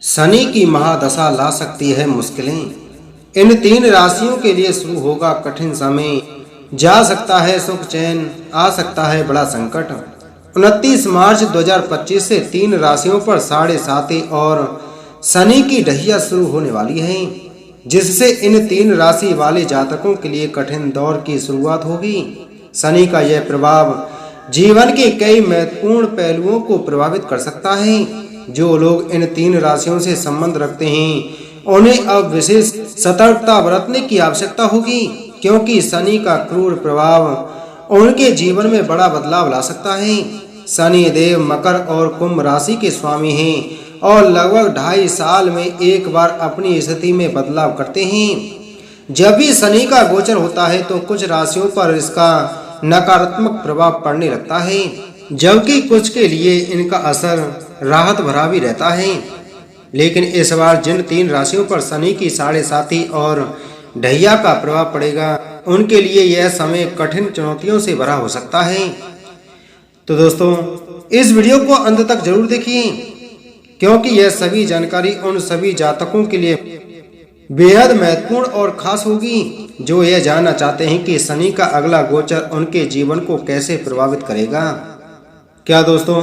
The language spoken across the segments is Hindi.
शनि की महादशा ला सकती है मुश्किलें। इन 3 राशियों के लिए शुरू होगा कठिन समय। जा सकता है सुख चैन, आ सकता है बड़ा संकट। 29 मार्च 2025 से 3 राशियों पर 7.5 और शनि की ढैया शुरू होने वाली है, जिससे इन 3 राशि वाले जातकों के लिए कठिन दौर की शुरुआत होगी। शनि का यह प्रभाव जीवन के कई महत्वपूर्ण पहलुओं को प्रभावित कर सकता है। जो लोग इन 3 राशियों से संबंध रखते हैं उन्हें अब विशेष सतर्कता बरतने की आवश्यकता होगी, क्योंकि शनि का क्रूर प्रभाव उनके जीवन में बड़ा बदलाव ला सकता है। शनि देव मकर और कुंभ राशि के स्वामी हैं और लगभग 2.5 साल में एक बार अपनी स्थिति में बदलाव करते हैं। जब भी शनि का गोचर होता है तो कुछ राशियों पर इसका नकारात्मक प्रभाव पड़ने लगता है, जबकि कुछ के लिए इनका असर राहत भरा भी रहता है। लेकिन इस बार जिन 3 राशियों पर शनि की 7.5 और ढैया का प्रभाव पड़ेगा, उनके लिए यह समय कठिन चुनौतियों से भरा हो सकता है। तो दोस्तों, इस वीडियो को अंत तक जरूर देखिए, क्योंकि यह सभी जानकारी उन सभी जातकों के लिए बेहद महत्वपूर्ण और खास होगी जो यह जानना चाहते हैं कि शनि का अगला गोचर उनके जीवन को कैसे प्रभावित करेगा। क्या दोस्तों,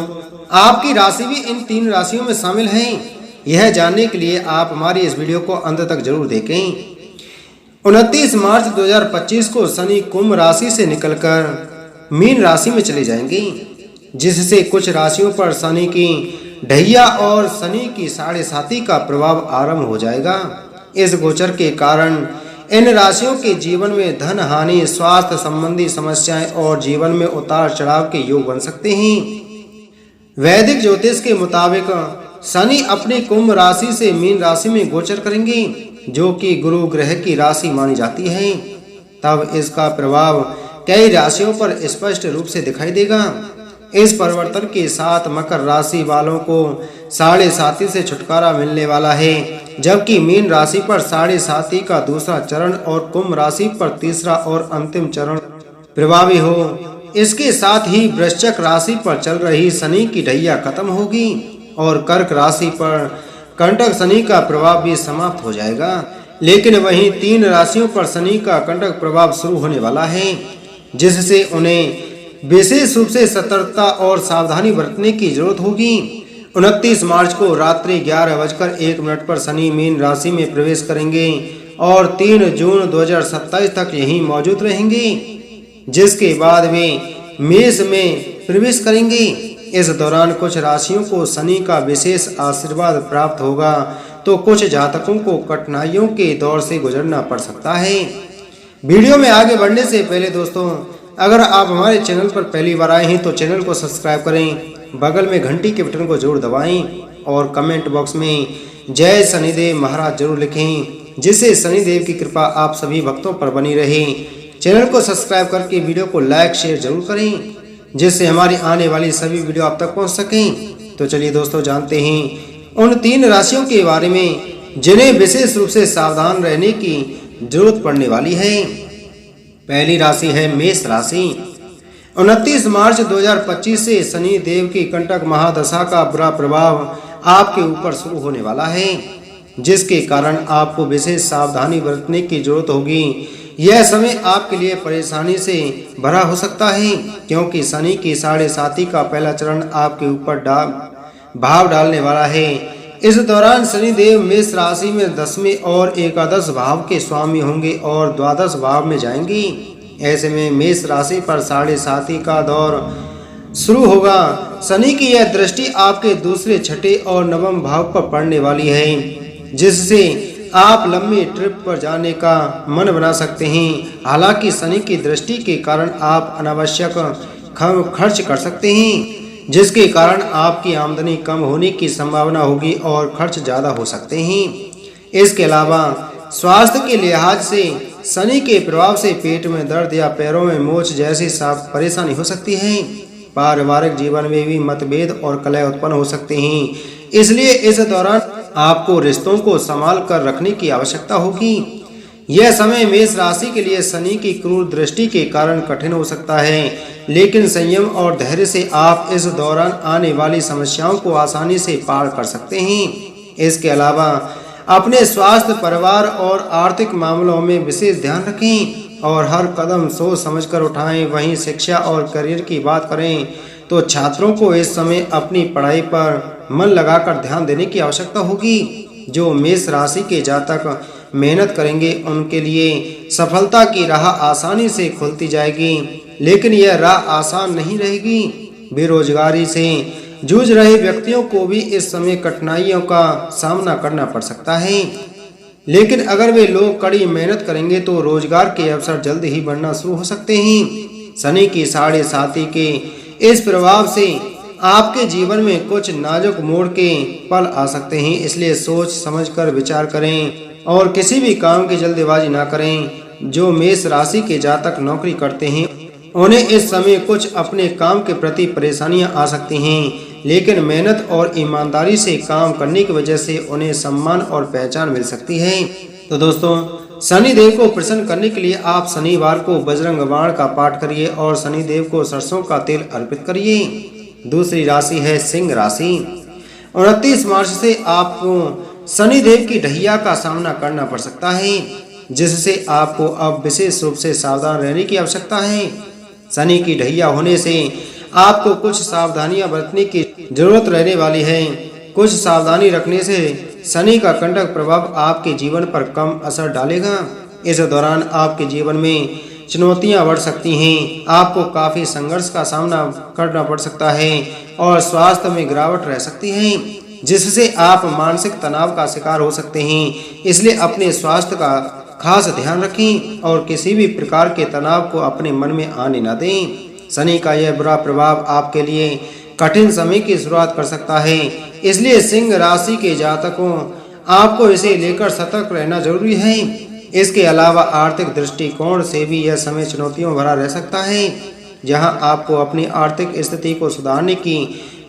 आपकी राशि भी इन 3 राशियों में शामिल है? यह जानने के लिए आप हमारी इस वीडियो को अंत तक जरूर देखें। 29 मार्च 2025 को शनि कुंभ राशि से निकलकर मीन राशि में चले जाएंगे, जिससे कुछ राशियों पर शनि की ढैया और शनि की 7.5 का प्रभाव आरंभ हो जाएगा। इस गोचर के कारण इन राशियों के जीवन में धन हानि, स्वास्थ्य संबंधी समस्याएं और जीवन में उतार चढ़ाव के योग बन सकते हैं। वैदिक ज्योतिष के मुताबिक शनि अपनी कुंभ राशि से मीन राशि में गोचर करेंगे, जो कि गुरु ग्रह की राशि मानी जाती है। तब इसका प्रभाव कई राशियों पर स्पष्ट रूप से दिखाई देगा। इस परिवर्तन के साथ मकर राशि वालों को 7.5 से छुटकारा मिलने वाला है, जबकि मीन राशि पर 7.5 का दूसरा चरण और कुंभ राशि पर तीसरा और अंतिम चरण प्रभावी हो। इसके साथ ही वृश्चिक राशि पर चल रही शनि की ढैया खत्म होगी और कर्क राशि पर कंटक शनि का प्रभाव भी समाप्त हो जाएगा। लेकिन वहीं 3 राशियों पर शनि का कंटक प्रभाव शुरू होने वाला है, जिससे उन्हें विशेष रूप से सतर्कता और सावधानी बरतने की जरूरत होगी। 29 मार्च को रात्रि 11:01 पर शनि मीन राशि में प्रवेश करेंगे और 3 जून 2027 तक यहीं मौजूद रहेंगे, जिसके बाद वे मेष में प्रवेश करेंगे। इस दौरान कुछ राशियों को शनि का विशेष आशीर्वाद प्राप्त होगा, तो कुछ जातकों को कठिनाइयों के दौर से गुजरना पड़ सकता है। वीडियो में आगे बढ़ने से पहले दोस्तों, अगर आप हमारे चैनल पर पहली बार आए हैं तो चैनल को सब्सक्राइब करें, बगल में घंटी के बटन को जरूर दबाएं और कमेंट बॉक्स में जय शनिदेव महाराज जरूर लिखें, जिससे शनिदेव की कृपा आप सभी भक्तों पर बनी रहे। चैनल को सब्सक्राइब करके वीडियो को लाइक शेयर जरूर करें, जिससे हमारी आने वाली सभी वीडियो आप तक पहुंच सकें। तो चलिए दोस्तों, जानते हैं उन 3 राशियों के बारे में जिन्हें विशेष रूप से सावधान रहने की जरूरत पड़ने वाली है। पहली राशि है मेष राशि। 29 मार्च 2025 से शनि देव की कंटक महादशा का बुरा प्रभाव आपके ऊपर शुरू होने वाला है, जिसके कारण आपको विशेष सावधानी बरतने की जरूरत होगी। यह समय आपके लिए परेशानी से भरा हो सकता है, क्योंकि शनि की 7.5 का पहला चरण आपके ऊपर भाव डालने वाला है। इस दौरान शनिदेव मेष राशि में 10वें और एकादश भाव के स्वामी होंगे और द्वादश भाव में जाएंगे। ऐसे में मेष राशि पर 7.5 का दौर शुरू होगा। शनि की यह दृष्टि आपके दूसरे, छठे और नवम भाव पर पड़ने वाली है, जिससे आप लंबी ट्रिप पर जाने का मन बना सकते हैं। हालांकि शनि की दृष्टि के कारण आप अनावश्यक खर्च कर सकते हैं, जिसके कारण आपकी आमदनी कम होने की संभावना होगी और खर्च ज़्यादा हो सकते हैं। इसके अलावा स्वास्थ्य के लिहाज से शनि के प्रभाव से पेट में दर्द या पैरों में मोच जैसी परेशानी हो सकती है। पारिवारिक जीवन में भी मतभेद और कलह उत्पन्न हो सकते हैं, इसलिए इस दौरान आपको रिश्तों को संभाल कर रखने की आवश्यकता होगी। यह समय मेष राशि के लिए शनि की क्रूर दृष्टि के कारण कठिन हो सकता है, लेकिन संयम और धैर्य से आप इस दौरान आने वाली समस्याओं को आसानी से पार कर सकते हैं। इसके अलावा अपने स्वास्थ्य, परिवार और आर्थिक मामलों में विशेष ध्यान रखें और हर कदम सोच समझकर उठाएं। वहीं शिक्षा और करियर की बात करें तो छात्रों को इस समय अपनी पढ़ाई पर मन लगाकर ध्यान देने की आवश्यकता होगी। जो मेष राशि के जातक मेहनत करेंगे उनके लिए सफलता की राह आसानी से खुलती जाएगी, लेकिन यह राह आसान नहीं रहेगी। बेरोजगारी से जूझ रहे व्यक्तियों को भी इस समय कठिनाइयों का सामना करना पड़ सकता है, लेकिन अगर वे लोग कड़ी मेहनत करेंगे तो रोजगार के अवसर जल्द ही बढ़ना शुरू हो सकते हैं। शनि की 7.5 के इस प्रभाव से आपके जीवन में कुछ नाजुक मोड़ के पल आ सकते हैं, इसलिए सोच समझकर विचार करें और किसी भी काम की जल्दबाजी ना करें। जो मेष राशि के जातक नौकरी करते हैं उन्हें इस समय कुछ अपने काम के प्रति परेशानियां आ सकती हैं, लेकिन मेहनत और ईमानदारी से काम करने की वजह से उन्हें सम्मान और पहचान मिल सकती है। तो दोस्तों, शनिदेव को प्रसन्न करने के लिए आप शनिवार को बजरंग बाण का पाठ करिए और शनिदेव को सरसों का तेल अर्पित करिए। दूसरी राशि है सिंह राशि। 29 मार्च से आपको शनिदेव की ढैया का सामना करना पड़ सकता है, जिससे आपको अब विशेष रूप से सावधान रहने की आवश्यकता है। शनि की ढैया होने से आपको कुछ सावधानियां बरतने की जरूरत रहने वाली है। कुछ सावधानी रखने से शनि का कंटक प्रभाव आपके जीवन पर कम असर डालेगा। इस दौरान आपके जीवन में चुनौतियां बढ़ सकती हैं, आपको काफी संघर्ष का सामना करना पड़ सकता है और स्वास्थ्य में गिरावट रह सकती है, जिससे आप मानसिक तनाव का शिकार हो सकते हैं। इसलिए अपने स्वास्थ्य का खास ध्यान रखें और किसी भी प्रकार के तनाव को अपने मन में आने न दें। शनि का यह बुरा प्रभाव आपके लिए कठिन समय की शुरुआत कर सकता है, इसलिए सिंह राशि के जातकों आपको इसे लेकर सतर्क रहना जरूरी है। इसके अलावा आर्थिक दृष्टिकोण से भी यह समय चुनौतियों भरा रह सकता है, जहां आपको अपनी आर्थिक स्थिति को सुधारने की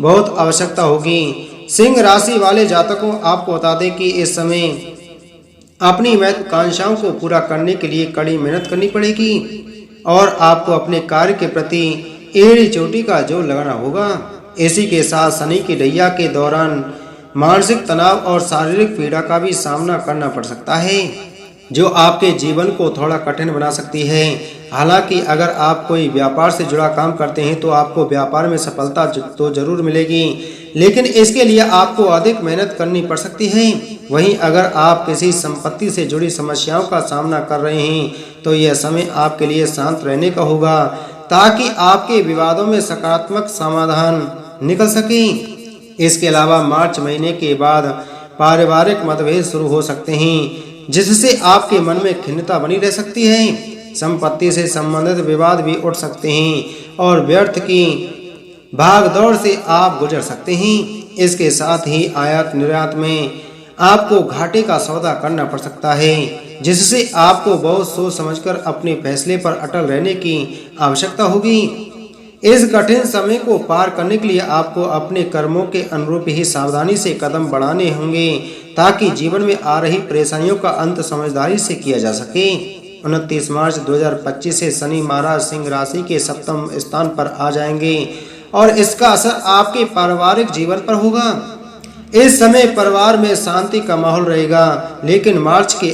बहुत आवश्यकता होगी। सिंह राशि वाले जातकों, आपको बता दें कि इस समय अपनी महत्वाकांक्षाओं को पूरा करने के लिए कड़ी मेहनत करनी पड़ेगी और आपको अपने कार्य के प्रति एड़ी चोटी का जोर लगाना होगा। इसी के साथ शनि की ढैया के दौरान मानसिक तनाव और शारीरिक पीड़ा का भी सामना करना पड़ सकता है, जो आपके जीवन को थोड़ा कठिन बना सकती है। हालांकि अगर आप कोई व्यापार से जुड़ा काम करते हैं तो आपको व्यापार में सफलता तो जरूर मिलेगी, लेकिन इसके लिए आपको अधिक मेहनत करनी पड़ सकती है। वहीं अगर आप किसी संपत्ति से जुड़ी समस्याओं का सामना कर रहे हैं तो यह समय आपके लिए शांत रहने का होगा, ताकि आपके विवादों में सकारात्मक समाधान निकल सके। इसके अलावा मार्च महीने के बाद पारिवारिक मतभेद शुरू हो सकते हैं, जिससे आपके मन में खिन्नता बनी रह सकती है। संपत्ति से संबंधित विवाद भी उठ सकते हैं और व्यर्थ की भागदौड़ से आप गुजर सकते हैं। इसके साथ ही आयात निर्यात में आपको घाटे का सौदा करना पड़ सकता है, जिससे आपको बहुत सोच समझकर अपने फैसले पर अटल रहने की आवश्यकता होगी। इस कठिन समय को पार करने के लिए आपको अपने कर्मों के अनुरूप ही सावधानी से कदम बढ़ाने होंगे, ताकि जीवन में आ रही परेशानियों का अंत समझदारी से किया जा सके। 29 मार्च 2025 से शनि महाराज सिंह राशि के सप्तम स्थान पर आ जाएंगे और इसका असर आपके पारिवारिक जीवन पर होगा। इस समय परिवार में शांति का माहौल रहेगा, लेकिन मार्च के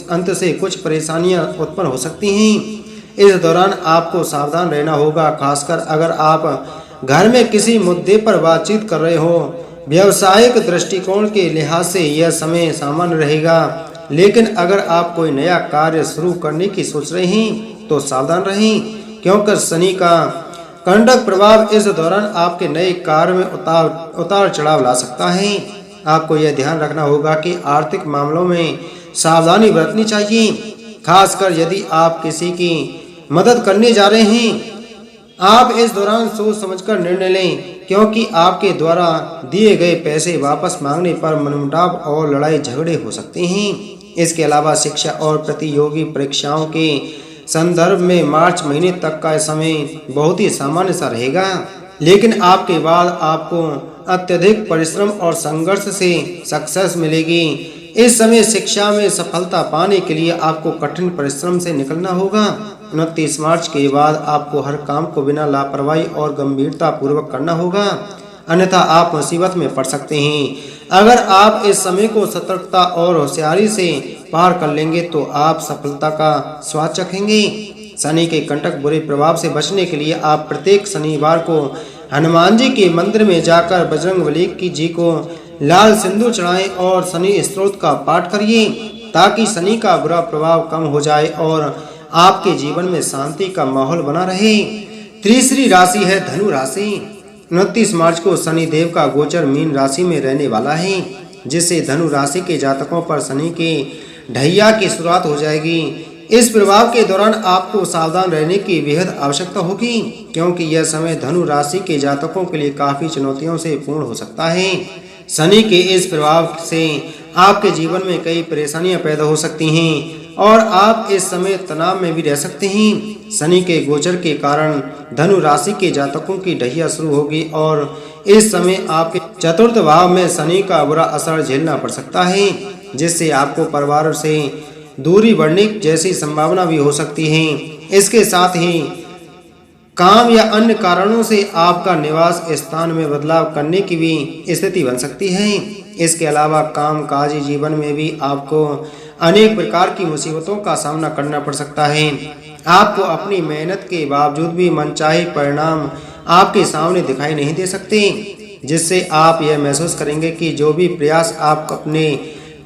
अंत से कुछ परेशानियां उत्पन्न हो सकती हैं। इस दौरान आपको सावधान रहना होगा, खासकर अगर आप घर में किसी मुद्दे पर बातचीत कर रहे हो। व्यावसायिक दृष्टिकोण के लिहाज से यह समय सामान्य रहेगा, लेकिन अगर आप कोई नया कार्य शुरू करने की सोच रहे हैं तो सावधान रहें, क्योंकि शनि का कंटक प्रभाव इस दौरान आपके नए कार्य में उतार चढ़ाव ला सकता है। आपको यह ध्यान रखना होगा कि आर्थिक मामलों में सावधानी बरतनी चाहिए, खासकर यदि आप किसी की मदद करने जा रहे हैं। आप इस दौरान सोच समझकर निर्णय लें, क्योंकि आपके द्वारा दिए गए पैसे वापस मांगने पर मनमुटाव और लड़ाई झगड़े हो सकते हैं। इसके अलावा शिक्षा और प्रतियोगी परीक्षाओं के संदर्भ में मार्च महीने तक का समय बहुत ही सामान्य सा रहेगा, लेकिन आपके बाद आपको अत्यधिक परिश्रम और संघर्ष से सक्सेस मिलेगी। इस समय शिक्षा में सफलता पाने के लिए आपको कठिन परिश्रम से निकलना होगा। 29 मार्च के बाद आपको हर काम को बिना लापरवाही और गंभीरता पूर्वक करना होगा, अन्यथा आप मुसीबत में पड़ सकते हैं। अगर आप इस समय को सतर्कता और होशियारी से पार कर लेंगे तो आप सफलता का स्वाद चखेंगे। शनि के कंटक बुरे प्रभाव से बचने के लिए आप प्रत्येक शनिवार को हनुमान जी के मंदिर में जाकर बजरंगबली की जी को लाल सिंदूर चढ़ाएं और शनि स्तोत्र का पाठ करिए ताकि शनि का बुरा प्रभाव कम हो जाए और आपके जीवन में शांति का माहौल बना रहे। तीसरी राशि है धनु राशि। 29 मार्च को शनि देव का गोचर मीन राशि में रहने वाला है, जिससे धनु राशि के जातकों पर शनि के ढैया की शुरुआत हो जाएगी। इस प्रभाव के दौरान आपको सावधान रहने की बेहद आवश्यकता होगी, क्योंकि यह समय धनु राशि के जातकों के लिए काफी चुनौतियों से पूर्ण हो सकता है। शनि के इस प्रभाव से आपके जीवन में कई परेशानियां पैदा हो सकती हैं और आप इस समय तनाव में भी रह सकते हैं। शनि के गोचर के कारण धनु राशि के जातकों की ढैया शुरू होगी और इस समय आपके चतुर्थ भाव में शनि का बुरा असर झेलना पड़ सकता है, जिससे आपको परिवार से दूरी बढ़ने जैसी संभावना भी हो सकती है। इसके साथ ही काम या अन्य कारणों से आपका निवास स्थान में बदलाव करने की भी स्थिति बन सकती है। इसके अलावा कामकाजी जीवन में भी आपको अनेक प्रकार की मुसीबतों का सामना करना पड़ सकता है। आपको अपनी मेहनत के बावजूद भी मनचाहे परिणाम आपके सामने दिखाई नहीं दे सकते, जिससे आप यह महसूस करेंगे कि जो भी प्रयास आप अपने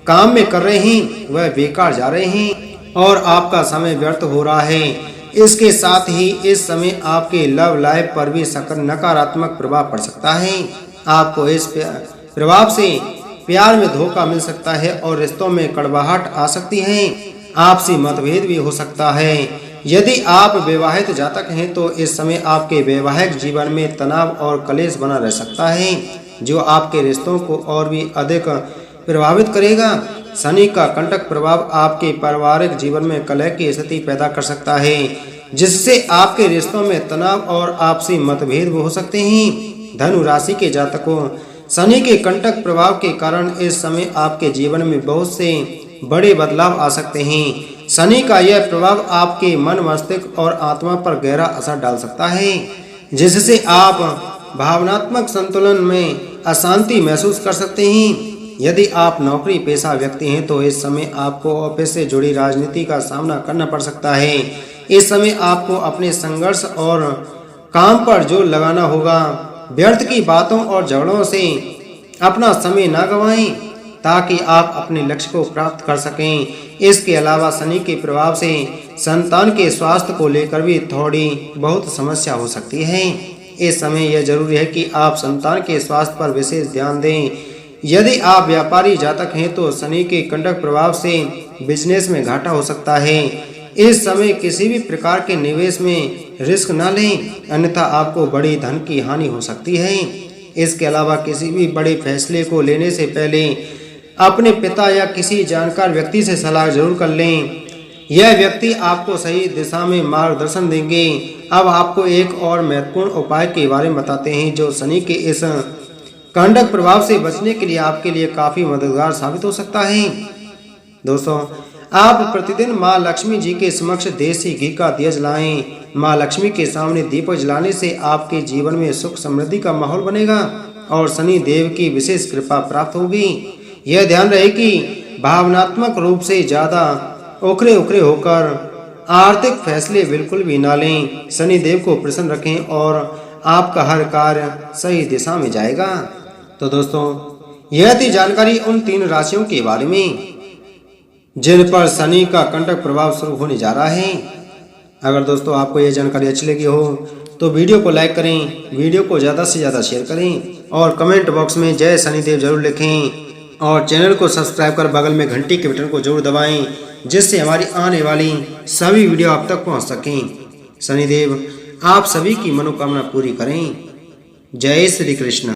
काम में कर रहे हैं वह बेकार जा रहे हैं और आपका समय व्यर्थ हो रहा है। इसके साथ ही इस समय आपके लव लाइफ पर भी नकारात्मक प्रभाव पड़ सकता है। आपको इस प्रभाव से प्यार में धोखा मिल सकता है और रिश्तों में कड़वाहट आ सकती है। आपसी मतभेद भी हो सकता है। यदि आप विवाहित जातक हैं तो इस समय आपके वैवाहिक जीवन में तनाव और कलेश बना रह सकता है, जो आपके रिश्तों को और भी अधिक प्रभावित करेगा। शनि का कंटक प्रभाव आपके पारिवारिक जीवन में कलह की स्थिति पैदा कर सकता है, जिससे आपके रिश्तों में तनाव और आपसी मतभेद हो सकते हैं। धनु राशि के जातकों, शनि के कंटक प्रभाव के कारण इस समय आपके जीवन में बहुत से बड़े बदलाव आ सकते हैं। शनि का यह प्रभाव आपके मन, मस्तिष्क और आत्मा पर गहरा असर डाल सकता है, जिससे आप भावनात्मक संतुलन में अशांति महसूस कर सकते हैं। यदि आप नौकरी पेशा व्यक्ति हैं तो इस समय आपको ऑफिस से जुड़ी राजनीति का सामना करना पड़ सकता है। इस समय आपको अपने संघर्ष और काम पर जोर लगाना होगा। व्यर्थ की बातों और झगड़ों से अपना समय न गंवाएं ताकि आप अपने लक्ष्य को प्राप्त कर सकें। इसके अलावा शनि के प्रभाव से संतान के स्वास्थ्य को लेकर भी थोड़ी बहुत समस्या हो सकती है। इस समय यह जरूरी है कि आप संतान के स्वास्थ्य पर विशेष ध्यान दें। यदि आप व्यापारी जातक हैं तो शनि के कंटक प्रभाव से बिजनेस में घाटा हो सकता है। इस समय किसी भी प्रकार के निवेश में रिस्क न लें, अन्यथा आपको बड़ी धन की हानि हो सकती है। इसके अलावा किसी भी बड़े फैसले को लेने से पहले अपने पिता या किसी जानकार व्यक्ति से सलाह जरूर कर लें। यह व्यक्ति आपको सही दिशा में मार्गदर्शन देंगे। अब आपको एक और महत्वपूर्ण उपाय के बारे में बताते हैं जो शनि के इस कंटक प्रभाव से बचने के लिए आपके लिए काफी मददगार साबित हो सकता है। दोस्तों, आप प्रतिदिन माँ लक्ष्मी जी के समक्ष देसी घी का दिया जलाएं। माँ लक्ष्मी के सामने दीपक जलाने से आपके जीवन में सुख समृद्धि का माहौल बनेगा और शनि देव की विशेष कृपा प्राप्त होगी। यह ध्यान रहे कि भावनात्मक रूप से ज्यादा उखरे होकर आर्थिक फैसले बिल्कुल भी ना लें। शनि देव को प्रसन्न रखें और आपका हर कार्य सही दिशा में जाएगा। तो दोस्तों, यह थी जानकारी उन 3 राशियों के बारे में जिन पर शनि का कंटक प्रभाव शुरू होने जा रहा है। अगर दोस्तों आपको यह जानकारी अच्छी लगी हो तो वीडियो को लाइक करें, वीडियो को ज़्यादा से ज़्यादा शेयर करें और कमेंट बॉक्स में जय शनिदेव जरूर लिखें और चैनल को सब्सक्राइब कर बगल में घंटी के बटन को जरूर दबाएं, जिससे हमारी आने वाली सभी वीडियो आप तक पहुंच सकें। शनिदेव आप सभी की मनोकामना पूरी करें। जय श्री कृष्ण।